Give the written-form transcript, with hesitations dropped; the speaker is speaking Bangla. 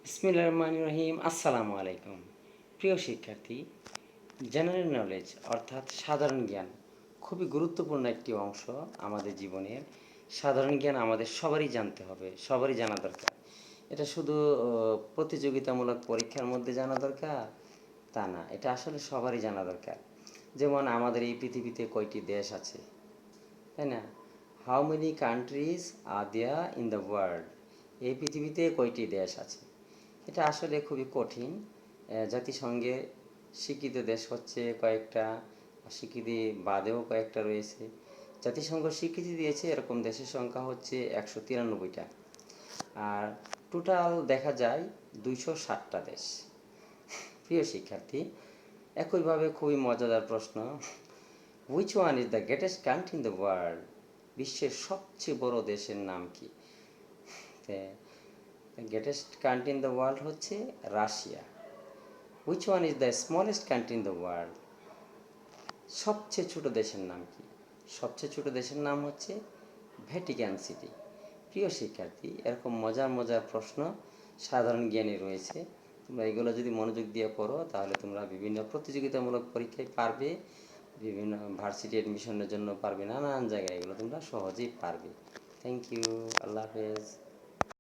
বিসমিল্লাহির রহমানির রহিম। আসসালামু আলাইকুম। প্রিয় শিক্ষার্থী, জেনারেল নলেজ অর্থাৎ সাধারণ জ্ঞান খুবই গুরুত্বপূর্ণ একটি অংশ আমাদের জীবনের। সাধারণ জ্ঞান আমাদের সবারই জানতে হবে, সবারই জানা দরকার। এটা শুধু প্রতিযোগিতামূলক পরীক্ষার মধ্যে জানা দরকার তা না, এটা আসলে সবারই জানা দরকার। যেমন আমাদের এই পৃথিবীতে কয়টি দেশ আছে, তাই না? How many countries are there in the world? এই পৃথিবীতে কয়টি দেশ আছে? এটা আসলে খুবই কঠিন। জাতিসংঘে স্বীকৃত দেশ হচ্ছে কয়েকটা, স্বীকৃতি বাদেও কয়েকটা রয়েছে। জাতিসংঘ স্বীকৃতি দিয়েছে এরকম দেশের সংখ্যা হচ্ছে 193টা, আর টোটাল দেখা যায় 260টা দেশ। প্রিয় শিক্ষার্থী, একইভাবে খুবই মজাদার প্রশ্ন, which one is the greatest country in the world? বিশ্বের সবচেয়ে বড় দেশের নাম কি? Greatest country in the world হচ্ছে Russia. Which one is the smallest country in the world? সবচেয়ে ছোট দেশের নাম কি? সবচেয়ে ছোট দেশের নাম হচ্ছে ভ্যাটিকান সিটি। প্রিয় শিক্ষার্থী, এরকম মজার মজার প্রশ্ন সাধারণ জ্ঞানে রয়েছে। তোমরা এগুলো যদি মনোযোগ দিয়ে পড়ো তাহলে তোমরা বিভিন্ন প্রতিযোগিতামূলক পরীক্ষায় পারবে, বিভিন্ন ভার্সিটি অ্যাডমিশনের জন্য পারবে, নানান জায়গায় এগুলো তোমরা সহজেই পারবে। Thank you. আল্লাহ হাফেজ।